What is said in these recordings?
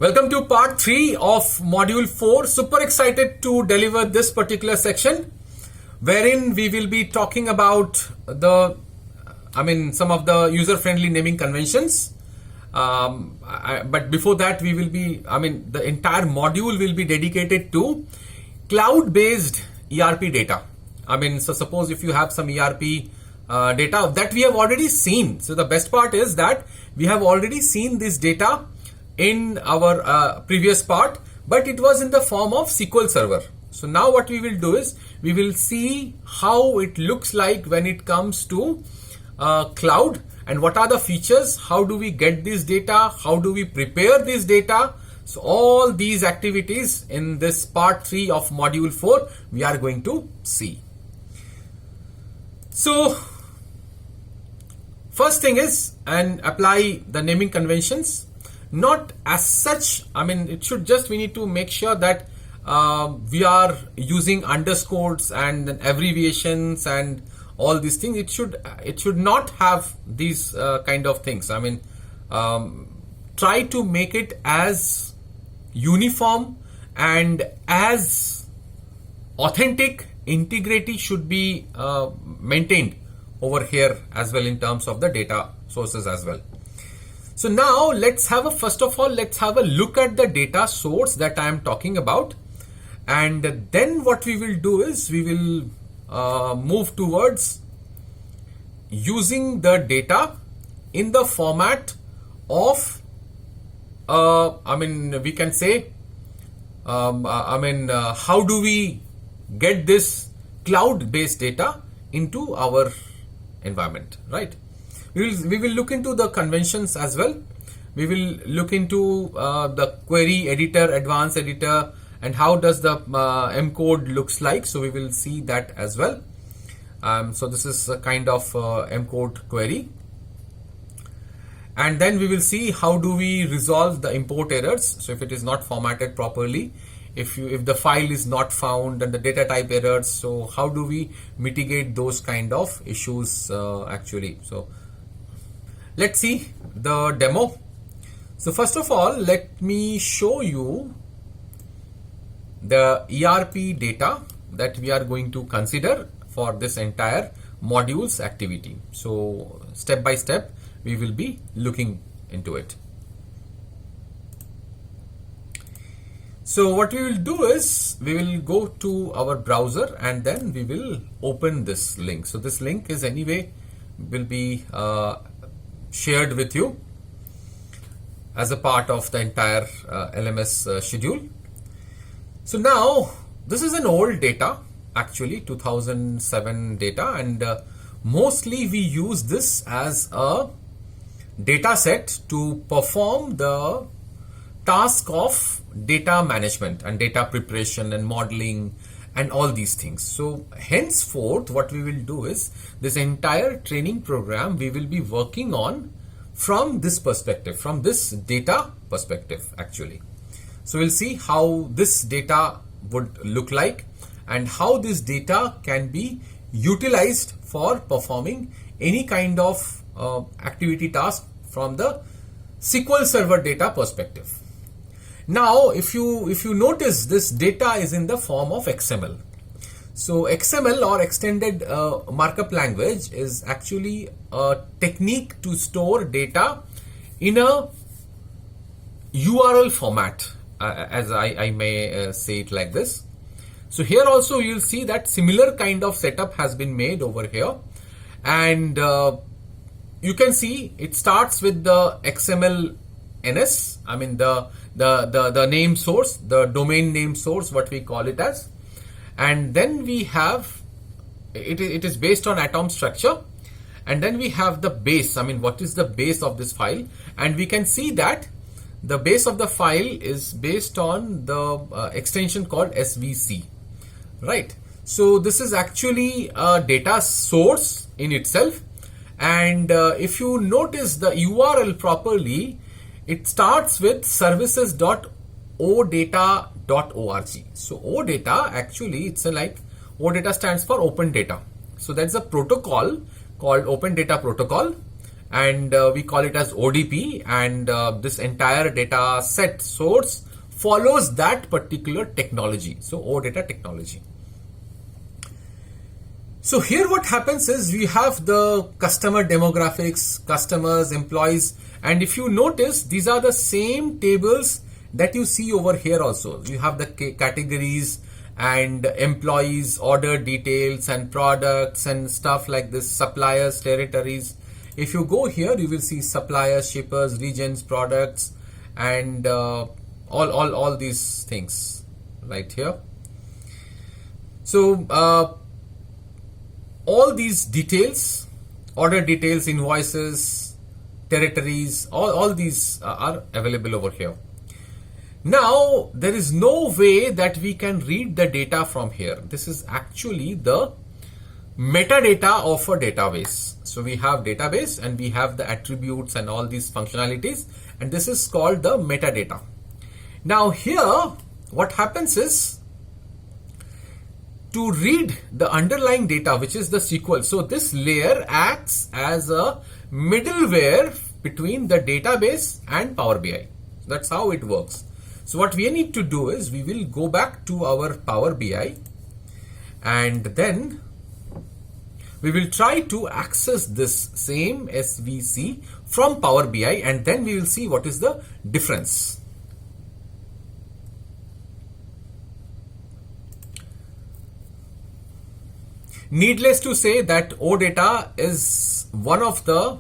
Welcome to part 3 of module 4. Super excited to deliver this particular section wherein we will be talking about some of the user-friendly naming conventions. But before that, the entire module will be dedicated to cloud-based ERP data. So suppose if you have some ERP data that we have already seen. So the best part is that we have already seen this data in our previous part, but it was in the form of SQL Server. So now what we will do is we will see how it looks like when it comes to cloud and what are the features, how do we get this data, how do we prepare this data. So all these activities in this part 3 of module 4 we are going to see. So first thing is and apply the naming conventions. Not as such, it should just, we need to make sure that we are using underscores and abbreviations and all these things. It should not have these kind of things. Try to make it as uniform and as authentic. Integrity should be maintained over here as well in terms of the data sources as well. So now let's have a look at the data source that I am talking about, and then what we will do is we will move towards using the data in the format of we can say how do we get this cloud based data into our environment, right? We will look into the conventions as well. We will look into the query editor, advanced editor, and how does the M code looks like. So we will see that as well. So this is a kind of M code query. And then we will see how do we resolve the import errors. So if it is not formatted properly, if the file is not found and the data type errors, so how do we mitigate those kind of issues actually. So let's see the demo. So first of all, let me show you the ERP data that we are going to consider for this entire modules activity. So step by step, we will be looking into it. So what we will do is we will go to our browser and then we will open this link. So this link is anyway will be shared with you as a part of the entire LMS schedule. So now this is an old data, actually 2007 data, and mostly we use this as a data set to perform the task of data management and data preparation and modeling and all these things. So henceforth what we will do is this entire training program we will be working on from this perspective, from this data perspective actually. So we'll see how this data would look like and how this data can be utilized for performing any kind of activity task from the SQL Server data perspective. Now, if you notice, this data is in the form of XML. So XML or extended markup language is actually a technique to store data in a URL format, as I may say it like this. So here also you'll see that similar kind of setup has been made over here, and you can see it starts with the XML NS, the name source, the domain name source, what we call it as, and then we have it is based on atom structure, and then we have the base. What is the base of this file? And we can see that the base of the file is based on the extension called SVC, right? So this is actually a data source in itself, and if you notice the URL properly, it starts with services.odata.org. So OData actually, it's OData stands for open data. So that's a protocol called Open Data Protocol, and we call it as ODP, and this entire data set source follows that particular technology. So OData technology. So here what happens is we have the customer demographics, customers, employees, and if you notice, these are the same tables that you see over here also. You have the categories and employees, order details and products and stuff like this, suppliers, territories. If you go here, you will see suppliers, shippers, regions, products, and all these things right here. So all these details, order details, invoices, territories, all these are available over here. Now, there is no way that we can read the data from here. This is actually the metadata of a database. So we have database and we have the attributes and all these functionalities, and this is called the metadata. Now here, what happens is, to read the underlying data, which is the SQL, so this layer acts as a middleware between the database and Power BI. That's how it works. So what we need to do is, we will go back to our Power BI, and then we will try to access this same SVC from Power BI, and then we will see what is the difference. Needless to say that OData is one of the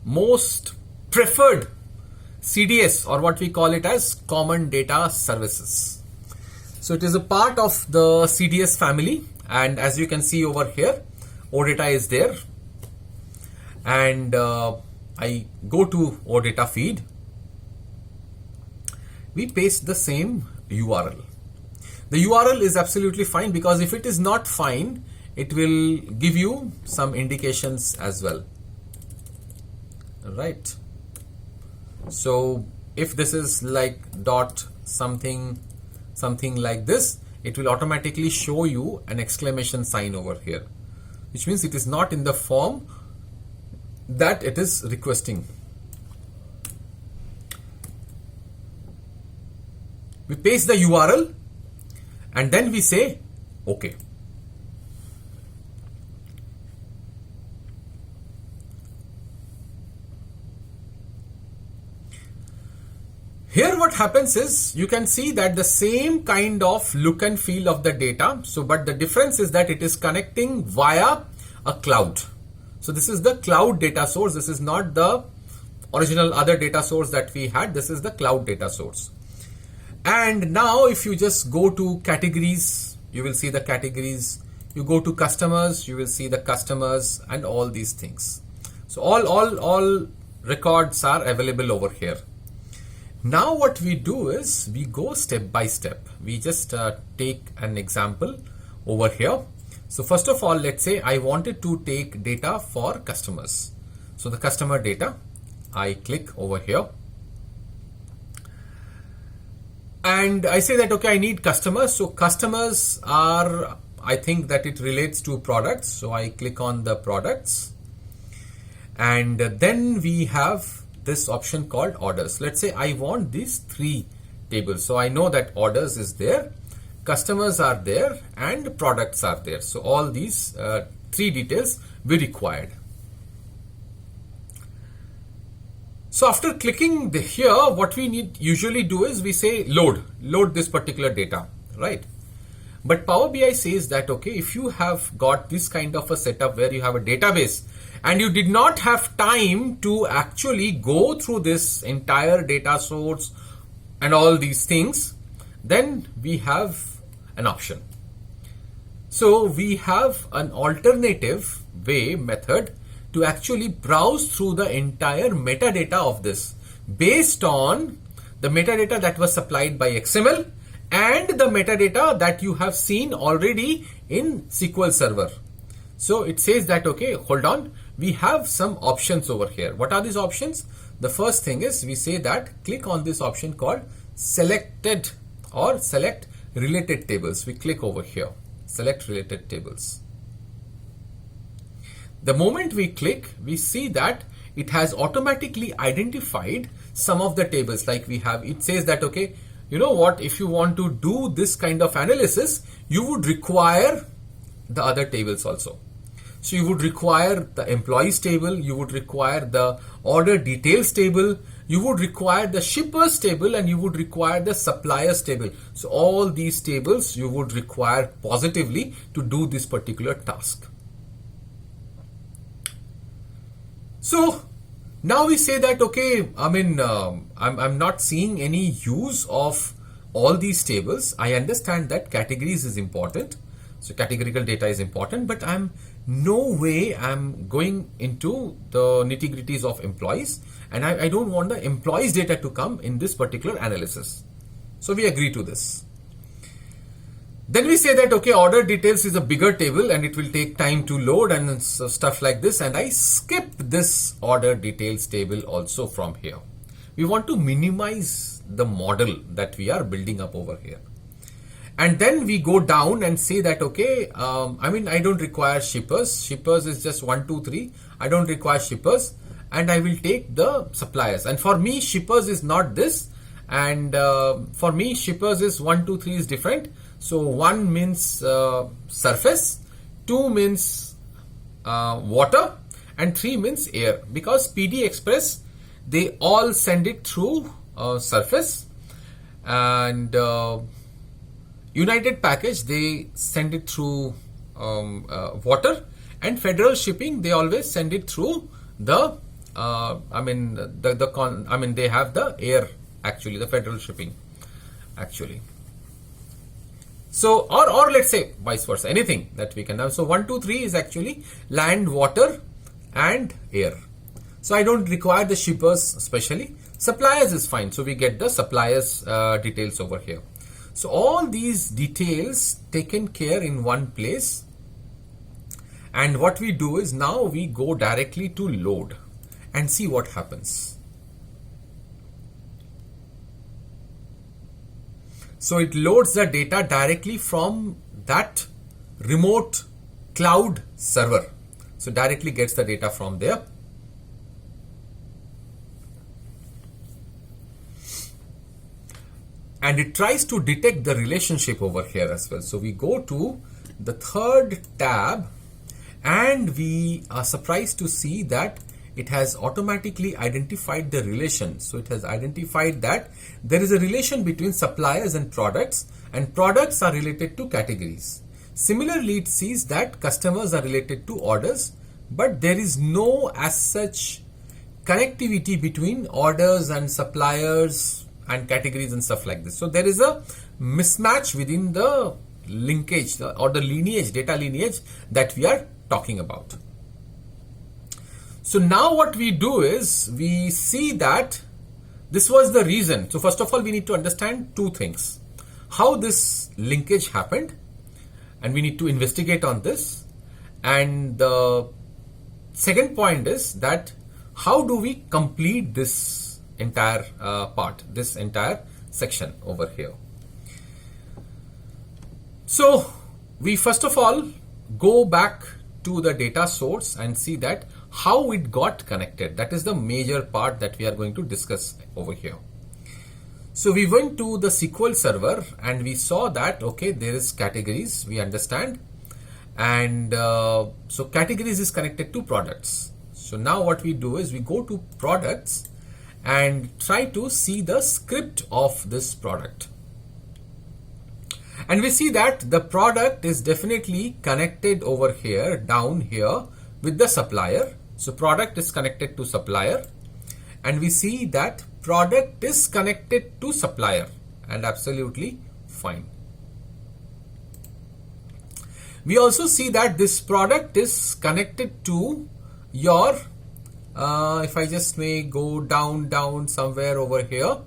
most preferred CDS, or what we call it as common data services. So it is a part of the CDS family, and as you can see over here, OData is there, and I go to OData feed. We paste the same URL. The URL is absolutely fine, because if it is not fine, it will give you some indications as well, right? So if this is like dot something like this, it will automatically show you an exclamation sign over here, which means it is not in the form that it is requesting. We paste the URL and then we say OK. Here what happens is, you can see that the same kind of look and feel of the data. So, but the difference is that it is connecting via a cloud. So this is the cloud data source. This is not the original other data source that we had. This is the cloud data source. And now if you just go to categories, you will see the categories. You go to customers, you will see the customers and all these things. So all records are available over here. Now what we do is, we go step by step. We just take an example over here. So first of all, let's say I wanted to take data for customers. So the customer data, I click over here. And I say that, okay, I need customers. So customers are, I think that it relates to products. So I click on the products. And then we have this option called orders. Let's say I want these three tables. So I know that orders is there, customers are there, and products are there. So all these three details we required. So after clicking here, what we need usually do is we say load this particular data, right? But Power BI says that, okay, if you have got this kind of a setup where you have a database and you did not have time to actually go through this entire data source and all these things, then we have an option. So we have an alternative method to actually browse through the entire metadata of this based on the metadata that was supplied by XML and the metadata that you have seen already in SQL Server. So it says that, okay, hold on, we have some options over here. What are these options? The first thing is, we say that click on this option called selected or select related tables. We click over here, select related tables. The moment we click, we see that it has automatically identified some of the tables. Like we have, it says that, okay, you know what, if you want to do this kind of analysis, you would require the other tables also. So you would require the employees table, you would require the order details table, you would require the shippers table, and you would require the suppliers table. So all these tables you would require positively to do this particular task. So now we say that, okay, I mean, I'm not seeing any use of all these tables. I understand that categories is important. So categorical data is important, but no way I'm going into the nitty-gritties of employees, and I don't want the employees data to come in this particular analysis. So we agree to this. Then we say that, okay, order details is a bigger table and it will take time to load and stuff like this, and I skip this order details table also from here. We want to minimize the model that we are building up over here. And then we go down and say that, okay, I mean, I don't require shippers. Shippers is just 1, 2, 3. I don't require shippers, and I will take the suppliers. And for me, shippers is not this. And for me, shippers is 1, 2, 3 is different. So 1 means surface, 2 means water, and 3 means air. Because PD Express, they all send it through surface, and United Package, they send it through water, and Federal Shipping, they always send it through the they have the air, actually, the Federal Shipping actually. So or let's say vice versa, anything that we can have. So 1, 2, 3 is actually land, water and air. So I don't require the shippers especially. Suppliers is fine, so we get the suppliers details over here. So all these details taken care in one place, and what we do is now we go directly to load and see what happens. So it loads the data directly from that remote cloud server. So directly gets the data from there. And it tries to detect the relationship over here as well. So we go to the third tab, and we are surprised to see that it has automatically identified the relation. So it has identified that there is a relation between suppliers and products are related to categories. Similarly, it sees that customers are related to orders, but there is no as such connectivity between orders and suppliers and categories and stuff like this. So there is a mismatch within the linkage or the lineage, data lineage that we are talking about. So now what we do is we see that this was the reason. So first of all, we need to understand two things: how this linkage happened, and we need to investigate on this. And the second point is that how do we complete this entire part, this entire section over here. So we first of all go back to the data source and see that how it got connected. That is the major part that we are going to discuss over here. So we went to the SQL server and we saw that, okay, there is categories, we understand. And so categories is connected to products. So now what we do is we go to products and try to see the script of this product. And we see that the product is definitely connected over here, down here, with the supplier. So product is connected to supplier, and we see that product is connected to supplier, and absolutely fine. We also see that this product is connected to your if I just may go down somewhere over here,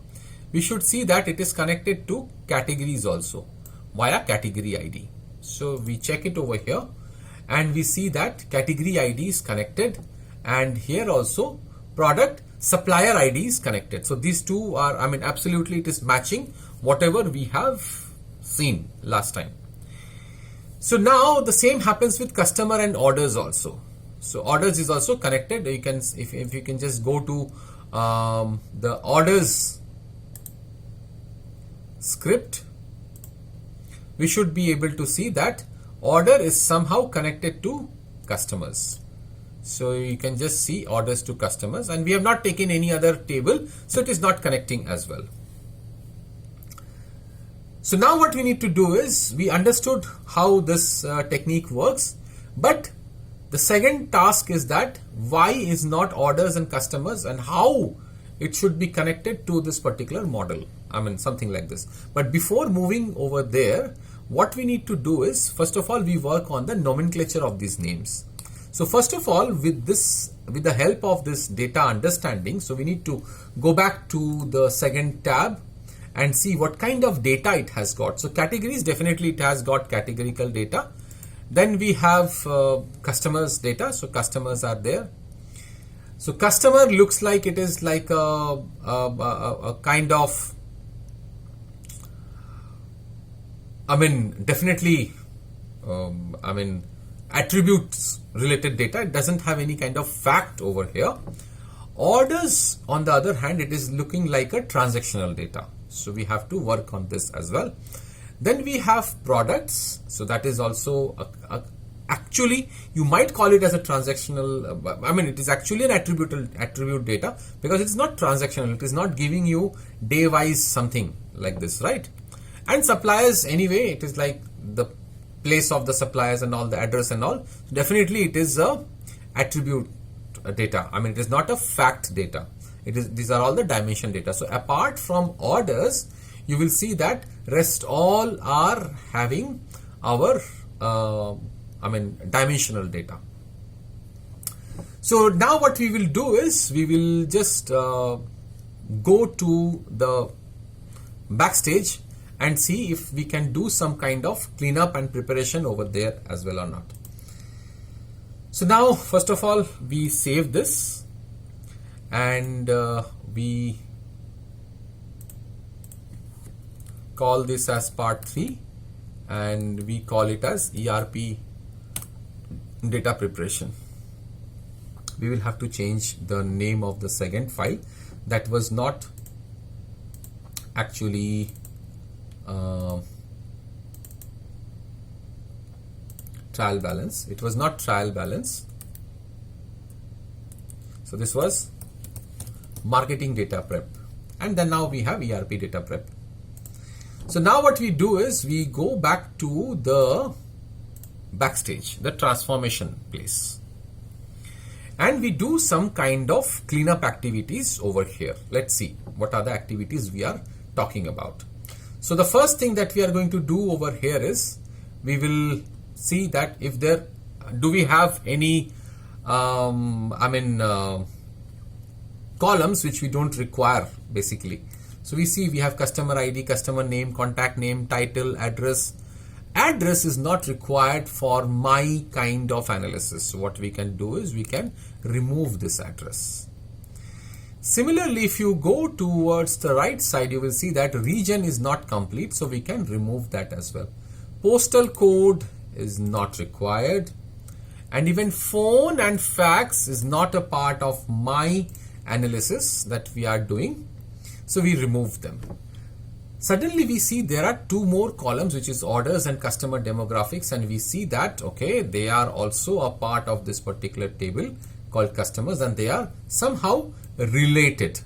we should see that it is connected to categories also via category ID. So we check it over here and we see that category ID is connected, and here also product supplier ID is connected. So these two are, I mean, absolutely it is matching whatever we have seen last time. So now the same happens with customer and orders also. So orders is also connected. You can, if you can just go to the orders script, we should be able to see that order is somehow connected to customers. So you can just see orders to customers, and we have not taken any other table, so it is not connecting as well. So now what we need to do is, we understood how this technique works, but the second task is that why is not orders and customers, and how it should be connected to this particular model. I mean, something like this. But before moving over there, what we need to do is, first of all, we work on the nomenclature of these names. So first of all, with the help of this data understanding, so we need to go back to the second tab and see what kind of data it has got. So categories, definitely it has got categorical data. Then we have customers data. So customers are there. So customer looks like it is like a kind of, I mean, definitely, I mean, attributes related data. It doesn't have any kind of fact over here. Orders, on the other hand, it is looking like a transactional data. So we have to work on this as well. Then we have products. So that is also actually, you might call it as a transactional. I mean, it is actually an attribute data, because it's not transactional. It is not giving you day wise something like this, right? And suppliers, anyway, it is like the place of the suppliers and all, the address and all. Definitely it is a attribute data. I mean, it is not a fact data. It is, these are all the dimension data. So apart from orders, you will see that rest all are having our I mean, dimensional data. So now what we will do is, we will just go to the backstage and see if we can do some kind of cleanup and preparation over there as well or not. So now, first of all, we save this, and we call this as part 3, and we call it as ERP data preparation. We will have to change the name of the second file. That was not actually trial balance. It was not trial balance. So this was marketing data prep, and then now we have ERP data prep. So now what we do is, we go back to the backstage, the transformation place, and we do some kind of cleanup activities over here. Let's see what are the activities we are talking about. So the first thing that we are going to do over here is, we will see that if there, do we have any columns which we don't require basically. So we see we have customer ID, customer name, contact name, title, address. Address is not required for my kind of analysis. So what we can do is, we can remove this address. Similarly, if you go towards the right side, you will see that region is not complete, so we can remove that as well. Postal code is not required, and even phone and fax is not a part of my analysis that we are doing, so we remove them. Suddenly we see there are 2 more columns, which is orders and customer demographics, and we see that, okay, they are also a part of this particular table called customers, and they are somehow related.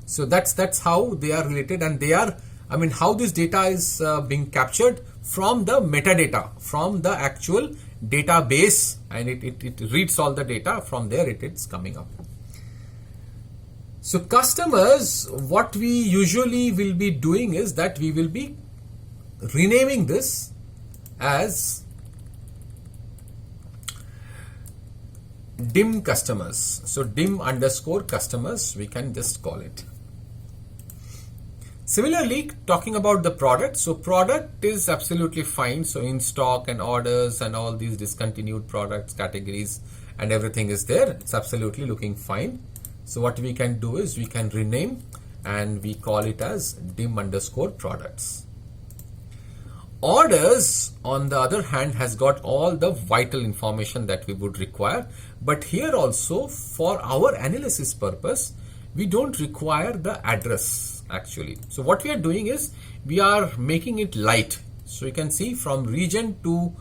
So that's how they are related, and they are, I mean, how this data is being captured from the metadata, from the actual database, and it reads all the data from there, it's coming up. So customers, what we usually will be doing is that we will be renaming this as dim customers. So dim underscore customers, we can just call it. Similarly, talking about the product, so product is absolutely fine. So in stock and orders and all these discontinued products, categories and everything is there. It's absolutely looking fine. So what we can do is, we can rename and we call it as dim underscore products. Orders, on the other hand, has got all the vital information that we would require. But here also, for our analysis purpose, we don't require the address actually. So what we are doing is we are making it light. So you can see from region to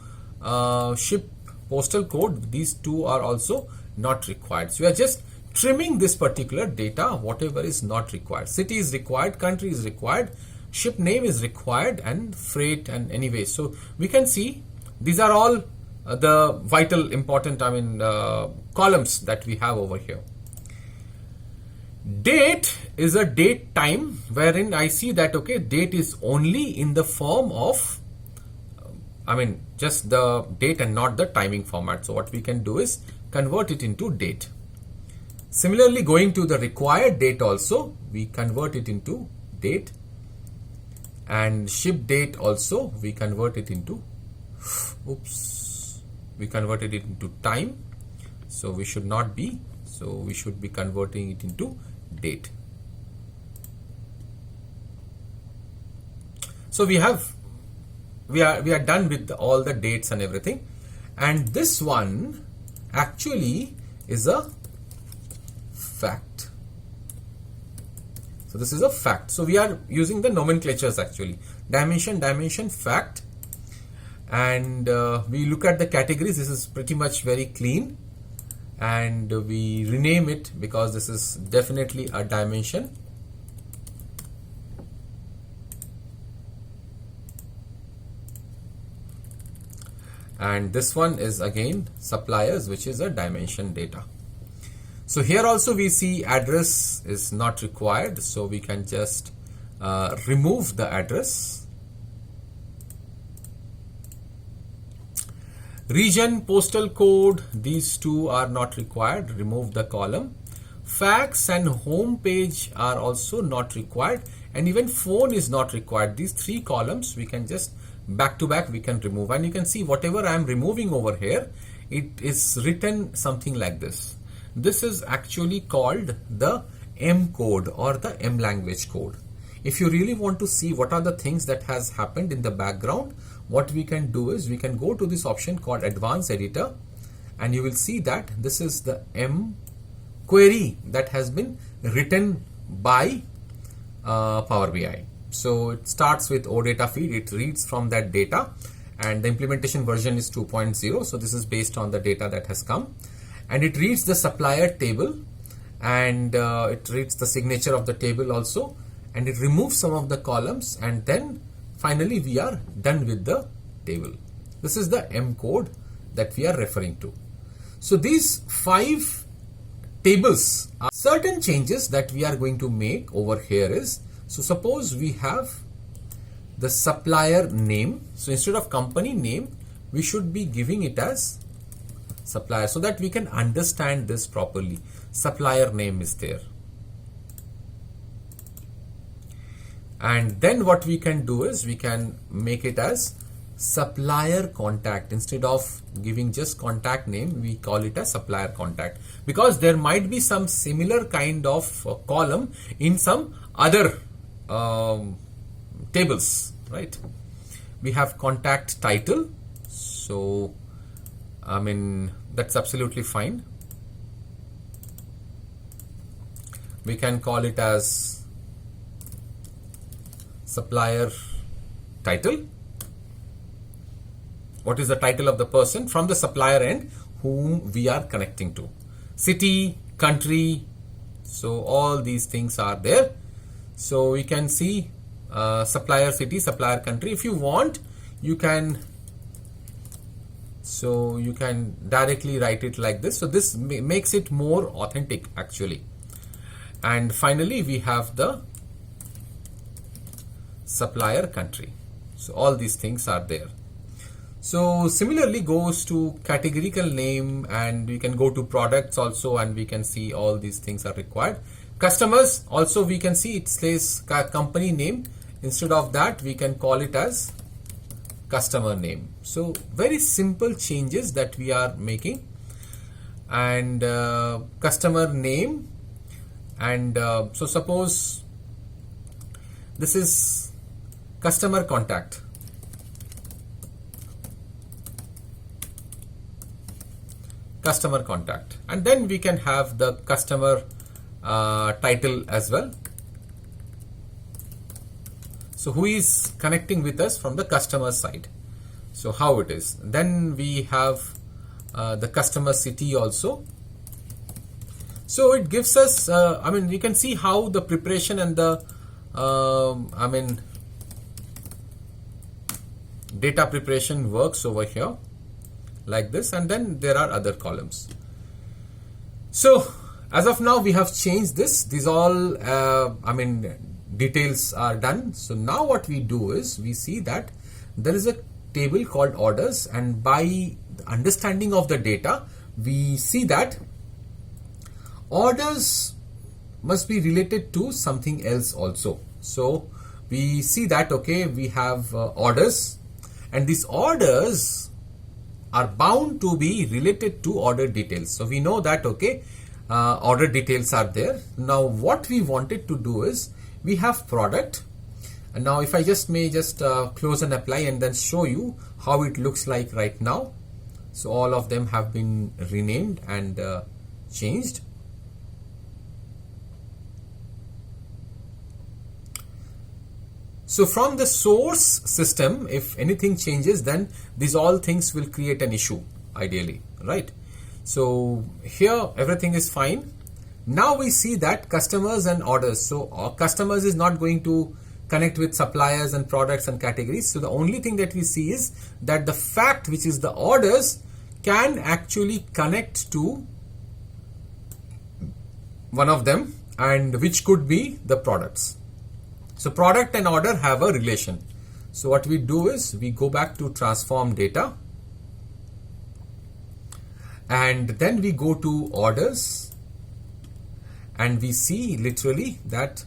ship postal code, these two are also not required. So we are just trimming this particular data, whatever is not required. City is required, country is required, ship name is required, and freight, and anyway. So we can see these are all the vital important columns that we have over here. Date is a date time, wherein I see that okay, date is only in the form of just the date and not the timing format. So what we can do is convert it into date. Similarly, going to the required date also, we convert it into date, and ship date also we convert it into time. So we should not be, so we should be converting it into date. So we are done with all the dates and everything, and this one actually is a fact. So this is a fact. So we are using the nomenclatures actually. Dimension, fact. And we look at the categories. This is pretty much very clean. And we rename it because this is definitely a dimension. And this one is again suppliers, which is a dimension data. So here also we see address is not required, so we can just remove the address. Region, postal code, these two are not required, remove the column. Fax and home page are also not required, and even phone is not required. These three columns we can just back to back we can remove, and you can see whatever I am removing over here, it is written something like this. This is actually called the M code or the M language code. If you really want to see what are the things that has happened in the background, what we can do is we can go to this option called Advanced Editor, and you will see that this is the M query that has been written by Power BI. So it starts with OData feed, it reads from that data, and the implementation version is 2.0. So this is based on the data that has come. And it reads the supplier table, and it reads the signature of the table also, and it removes some of the columns, and then finally we are done with the table. This is the M code that we are referring to. So these 5 tables are certain changes that we are going to make over here is, so suppose we have the supplier name. So instead of company name, we should be giving it as supplier, so that we can understand this properly. Supplier name is there. And then what we can do is we can make it as supplier contact. Instead of giving just contact name, we call it as supplier contact, because there might be some similar kind of column in some other tables, right? We have contact title, so that's absolutely fine. We can call it as supplier title. What is the title of the person from the supplier end whom we are connecting to? City, country, so all these things are there. So we can see supplier city, supplier country. If you want, you can directly write it like this. So this makes it more authentic actually. And finally we have the supplier country. So all these things are there. So similarly goes to categorical name, and we can go to products also, and we can see all these things are required. Customers also, we can see it says company name. Instead of that, we can call it as customer name. So very simple changes that we are making. And customer name, and so suppose this is customer contact. customer contact, and then we can have the customer title as well. So who is connecting with us from the customer side? So how it is. Then we have the customer city also. So it gives us, I mean, you can see how the preparation and the, I mean, data preparation works over here like this, and then there are other columns. So as of now, we have changed this. These all, I mean, details are done. So now what we do is we see that there is a table called orders, and by understanding of the data, we see that orders must be related to something else also. So we see that, okay, we have orders, and these orders are bound to be related to order details. So we know that, okay, order details are there. Now what we wanted to do is we have product, and now if I may close and apply and then show you how it looks like right now. So all of them have been renamed and changed. So from the source system, if anything changes, then these all things will create an issue ideally, right? So here everything is fine. Now we see that customers and orders. So customers is not going to connect with suppliers and products and categories. So the only thing that we see is that the fact, which is the orders, can actually connect to one of them, and which could be the products. So product and order have a relation. So what we do is we go back to transform data, and then we go to orders, and we see literally that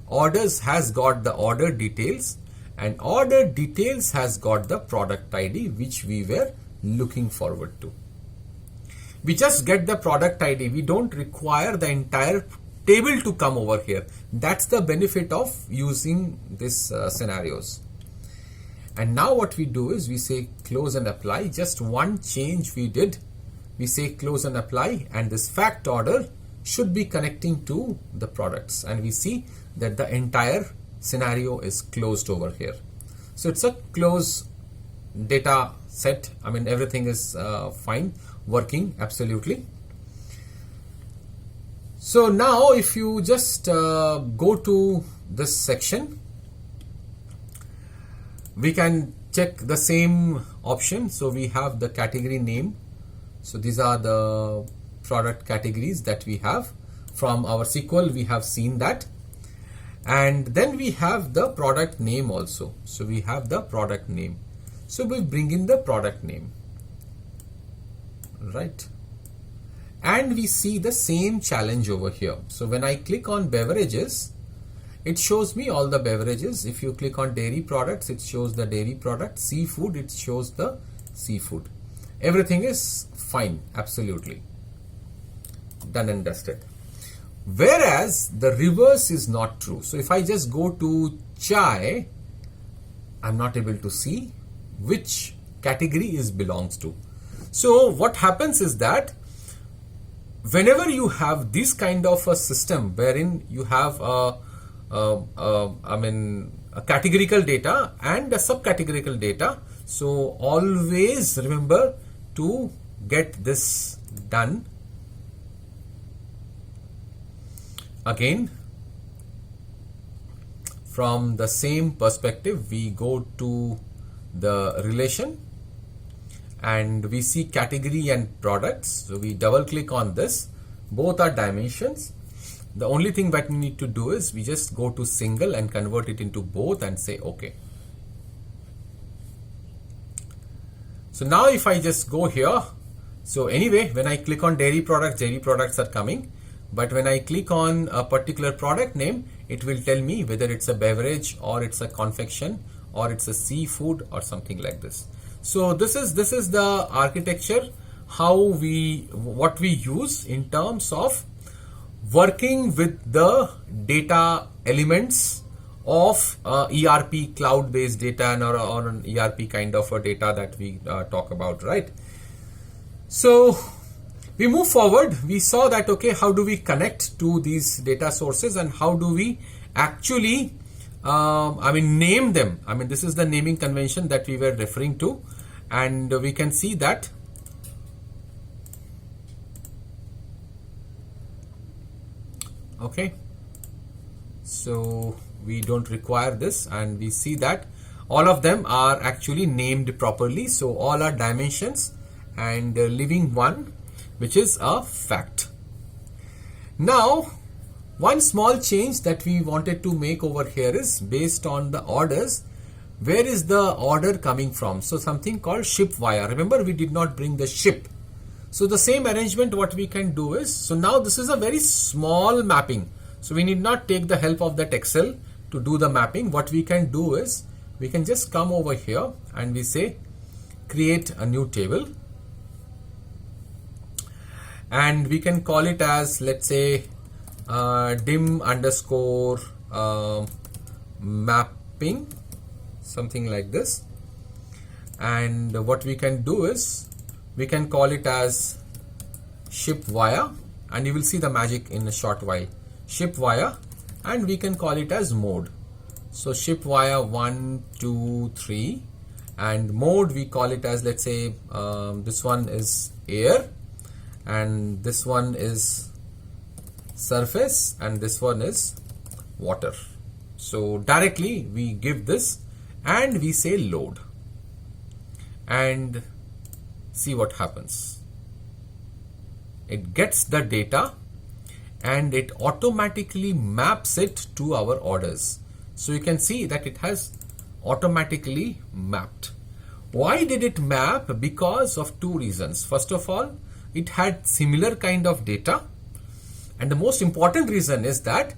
orders has got the order details, and order details has got the product ID, which we were looking forward to. We just get the product ID. We don't require the entire table to come over here. That's the benefit of using this scenarios. And now what we do is we say close and apply. Just one change we did. We say close and apply, and this fact order should be connecting to the products, and we see that the entire scenario is closed over here. So it's a close data set. I mean, everything is fine, working absolutely. So now if you just go to this section, we can check the same option. So we have the category name. So these are the product categories that we have from our SQL. We have seen that. And then we have the product name also. So we have the product name. So we bring in the product name, right? And we see the same challenge over here. So when I click on beverages, it shows me all the beverages. If you click on dairy products, it shows the dairy product. Seafood, it shows the seafood. Everything is fine, absolutely. Done and dusted. Whereas the reverse is not true. So if I just go to chai, I'm not able to see which category it belongs to. So what happens is that whenever you have this kind of a system wherein you have a categorical data and a subcategorical data, so always remember to get this done. Again, from the same perspective, we go to the relation and we see category and products. So we double click on this. Both are dimensions. The only thing that we need to do is we just go to single and convert it into both and say OK. So now if I just go here, so anyway, when I click on dairy products are coming. But when I click on a particular product name, it will tell me whether it's a beverage or it's a confection or it's a seafood or something like this. So this is the architecture, what we use in terms of working with the data elements of ERP cloud-based data or an ERP kind of a data that we talk about, right? So We move forward. We saw that, okay, how do we connect to these data sources and how do we actually, name them. This is the naming convention that we were referring to, and we can see that okay, so we don't require this, and we see that all of them are actually named properly. So all are dimensions and leaving one, which is a fact. Now, one small change that we wanted to make over here is based on the orders. Where is the order coming from? So something called ship via. Remember, we did not bring the ship. So the same arrangement, what we can do is, so now this is a very small mapping. So we need not take the help of that Excel to do the mapping. What we can do is, we can just come over here and we say, create a new table. And we can call it as, let's say, dim underscore mapping, something like this. And what we can do is, we can call it as ship via, and you will see the magic in a short while. Ship via, and we can call it as mode. So ship via 1, 2, 3, and mode we call it as, let's say, this one is air, and this one is surface, and this one is water. So directly we give this and we say load, and see what happens. It gets the data and it automatically maps it to our orders. So you can see that it has automatically mapped. Why did it map? Because of two reasons. First of all, it had similar kind of data, and the most important reason is that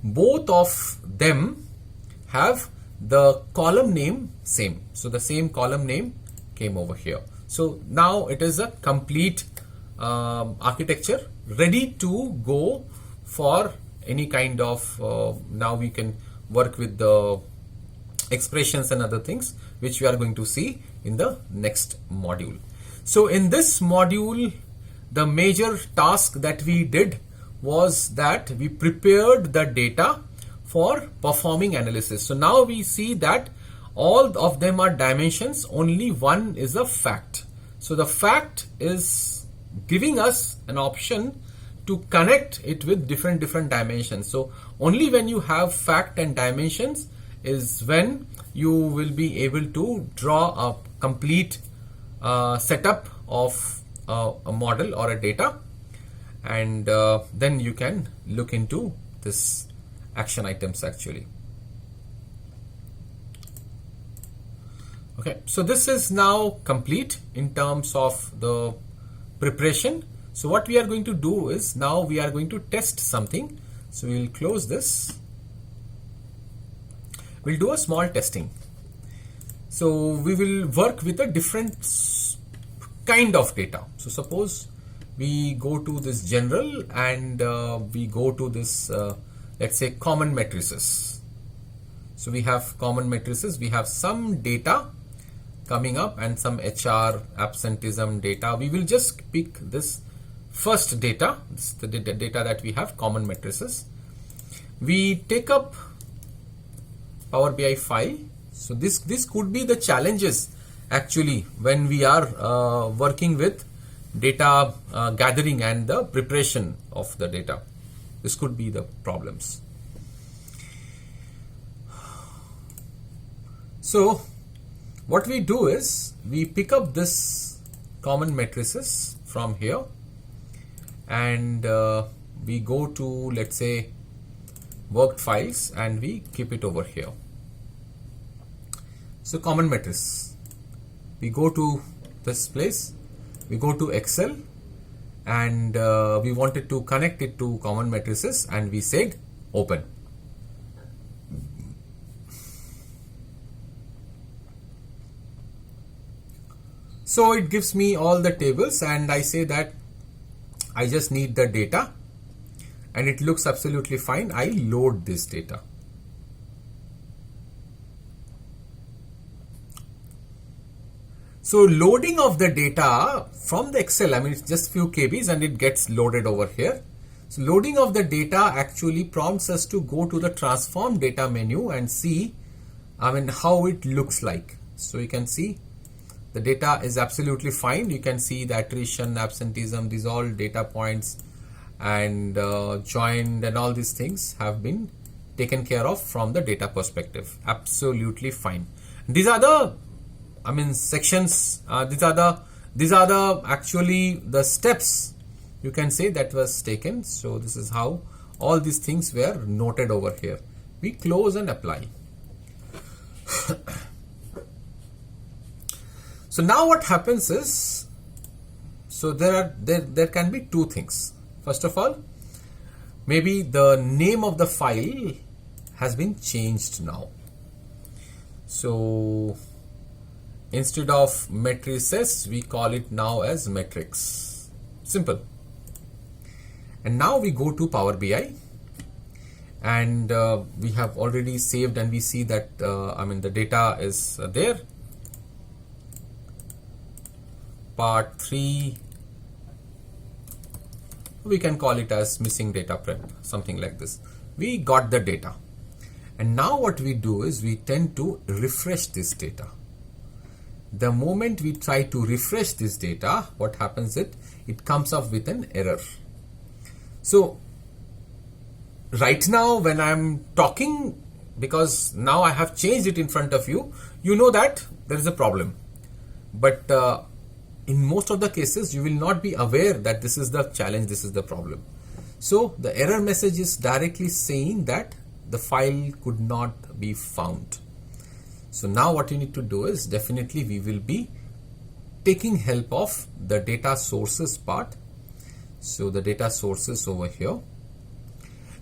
both of them have the column name same. So the same column name came over here. So now it is a complete architecture ready to go for any kind of, now we can work with the expressions and other things, which we are going to see in the next module. So in this module, the major task that we did was that we prepared the data for performing analysis. So now we see that all of them are dimensions, only one is a fact. So the fact is giving us an option to connect it with different dimensions. So only when you have fact and dimensions is when you will be able to draw a complete setup of a model or a data, and then you can look into this action items actually. Okay, so this is now complete in terms of the preparation. So what we are going to do is, now we are going to test something. So we will close this. We'll do a small testing. So we will work with a different kind of data. So suppose we go to this general and we go to this, let's say, common matrices. So we have common matrices. We have some data coming up and some HR absenteeism data. We will just pick this first data. This is the data that we have, common matrices. We take up Power BI file. So this could be the challenges actually when we are working with data gathering and the preparation of the data. This could be the problems. So what we do is, we pick up this common matrices from here, and we go to, let's say, worked files, and we keep it over here. So common matrix, we go to this place, we go to Excel, and we wanted to connect it to common matrices, and we said open. So it gives me all the tables, and I say that I just need the data, and it looks absolutely fine. I load this data. So loading of the data from the Excel, I mean it's just few KBs and it gets loaded over here. So loading of the data actually prompts us to go to the transform data menu and see, I mean, how it looks like. So you can see the data is absolutely fine. You can see the attrition, absenteeism, these all data points and joined and all these things have been taken care of from the data perspective. Absolutely fine. These are the, I mean, sections. These are the actually the steps you can say that was taken. So this is how all these things were noted over here. We close and apply. So now what happens is, so there can be two things. First of all, maybe the name of the file has been changed now. So instead of matrices, we call it now as metrics. Simple. And now we go to Power BI and we have already saved and we see that I mean the data is there. Part 3, we can call it as missing data prep, something like this. We got the data. And now what we do is we tend to refresh this data. The moment we try to refresh this data, what happens is it comes up with an error. So right now when I'm talking, because now I have changed it in front of you, you know that there is a problem. But in most of the cases, you will not be aware that this is the challenge, this is the problem. So the error message is directly saying that the file could not be found. So now what you need to do is definitely we will be taking help of the data sources part. So the data sources over here.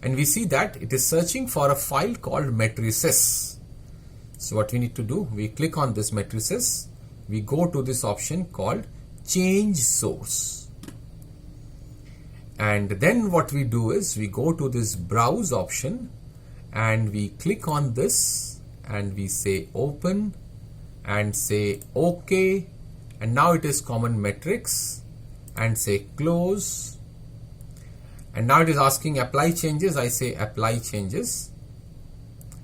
And we see that it is searching for a file called matrices. So what we need to do, we click on this matrices. We go to this option called change source. And then what we do is we go to this browse option and we click on this and we say open and say OK. And now it is common metrics and say close. And now it is asking apply changes. I say apply changes.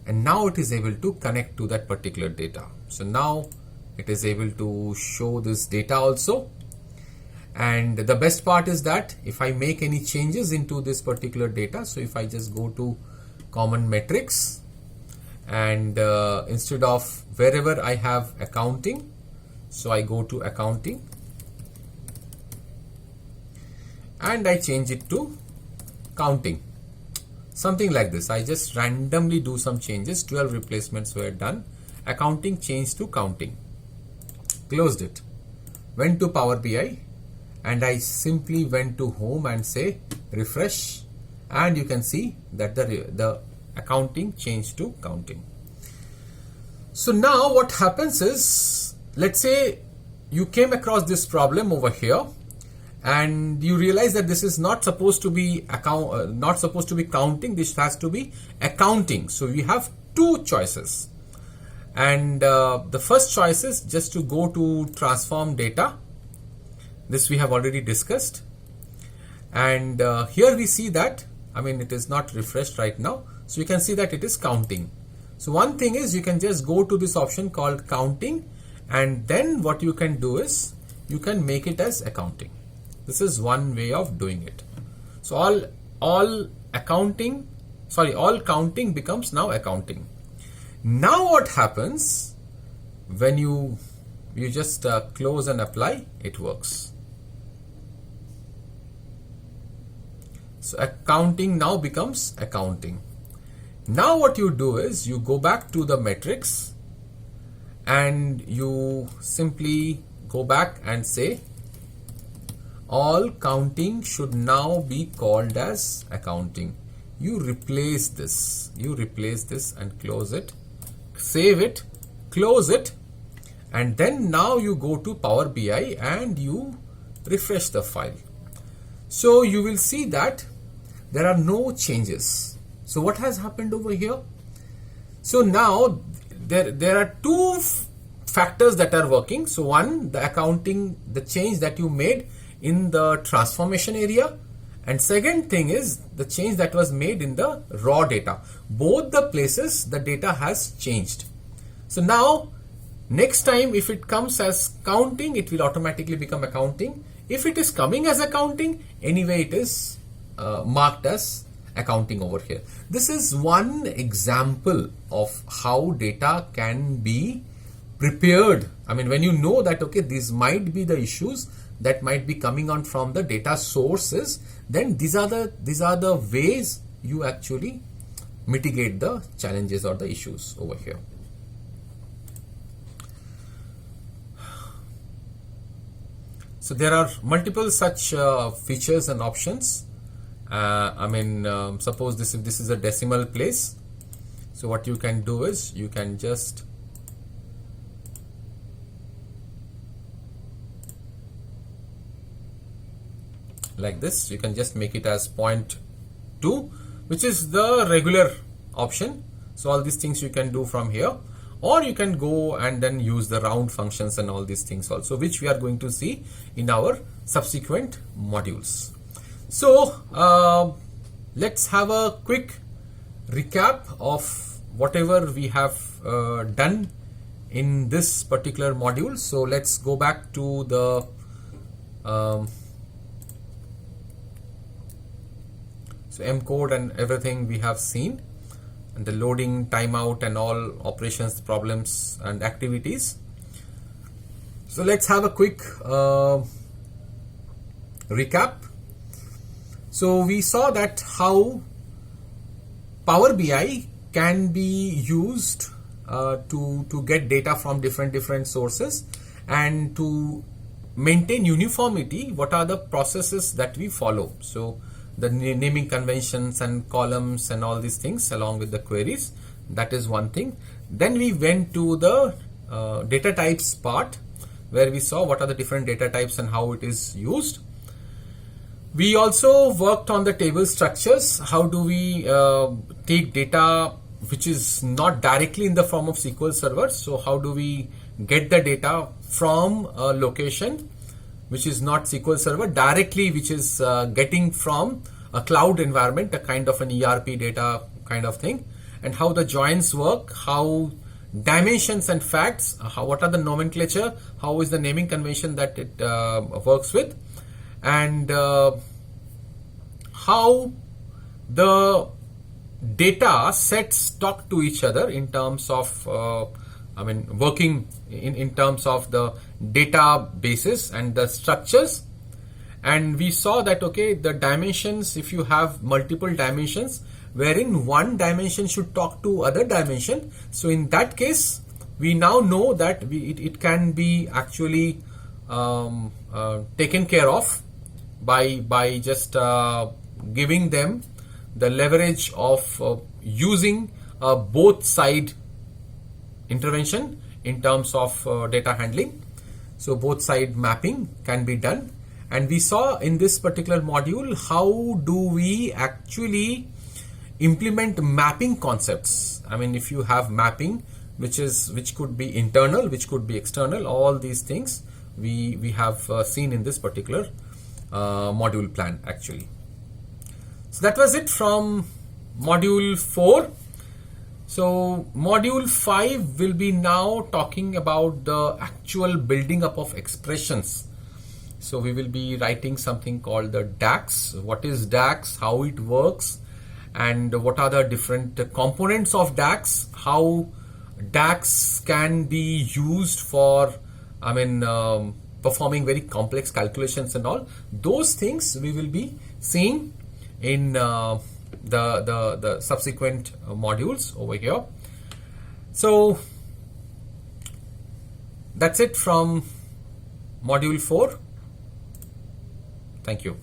And now it is able to connect to that particular data. So now it is able to show this data also. And the best part is that if I make any changes into this particular data, so if I just go to common metrics and instead of wherever I have accounting, so I go to accounting and I change it to counting, something like this. I just randomly do some changes. 12 replacements were done. Accounting changed to counting. Closed it, went to Power BI and I simply went to home and say refresh, and you can see that the accounting changed to counting. So now what happens is, let's say you came across this problem over here and you realize that this is not supposed to be counting, this has to be accounting. So we have two choices. And the first choice is just to go to transform data. This we have already discussed. And here we see that, I mean, it is not refreshed right now. So you can see that it is counting. So one thing is you can just go to this option called counting. And then what you can do is you can make it as accounting. This is one way of doing it. So all counting becomes now accounting. Now what happens when you just close and apply, it works. So accounting now becomes accounting. Now what you do is you go back to the metrics and you simply go back and say all counting should now be called as accounting. You replace this and close it, save it, close it, and then now you go to Power BI and you refresh the file. So you will see that there are no changes. So what has happened over here? So now there are two factors that are working. So one, the accounting, the change that you made in the transformation area, and second thing is the change that was made in the raw data. Both the places the data has changed. So now next time if it comes as counting, it will automatically become accounting. If it is coming as accounting, anyway it is marked as accounting over here. This is one example of how data can be prepared. I mean, when you know that, okay, these might be the issues that might be coming on from the data sources, then these are the ways you actually mitigate the challenges or the issues over here. So there are multiple such features and options. Suppose if this is a decimal place, so what you can do is you can just like this, you can just make it as 0.2, which is the regular option. So all these things you can do from here, or you can go and then use the round functions and all these things also, which we are going to see in our subsequent modules. So let's have a quick recap of whatever we have done in this particular module. So let's go back to the so M code and everything we have seen, and the loading, timeout and all operations, problems and activities. So let's have a quick recap. So we saw that how Power BI can be used to get data from different sources, and to maintain uniformity, what are the processes that we follow. So the naming conventions and columns and all these things along with the queries, that is one thing. Then we went to the data types part, where we saw what are the different data types and how it is used. We also worked on the table structures. How do we take data which is not directly in the form of SQL Server? So how do we get the data from a location which is not SQL Server directly, which is getting from a cloud environment, a kind of an ERP data kind of thing, and how the joins work, how dimensions and facts, what are the nomenclature, how is the naming convention that it works with, and how the data sets talk to each other in terms of working in terms of the databases and the structures. And we saw that, okay, the dimensions, if you have multiple dimensions wherein one dimension should talk to other dimension, so in that case we now know that it can be actually taken care of by just giving them the leverage of using both side intervention in terms of data handling. So both side mapping can be done. And we saw in this particular module how do we actually implement mapping concepts. I mean, if you have mapping which could be internal, which could be external, all these things we have seen in this particular module plan actually. So that was it from module 4. So module 5 will be now talking about the actual building up of expressions. So we will be writing something called the DAX. What is DAX, how it works, and what are the different components of DAX, how DAX can be used for performing very complex calculations and all. Those things we will be seeing in the subsequent modules over here. So that's it from module 4. Thank you.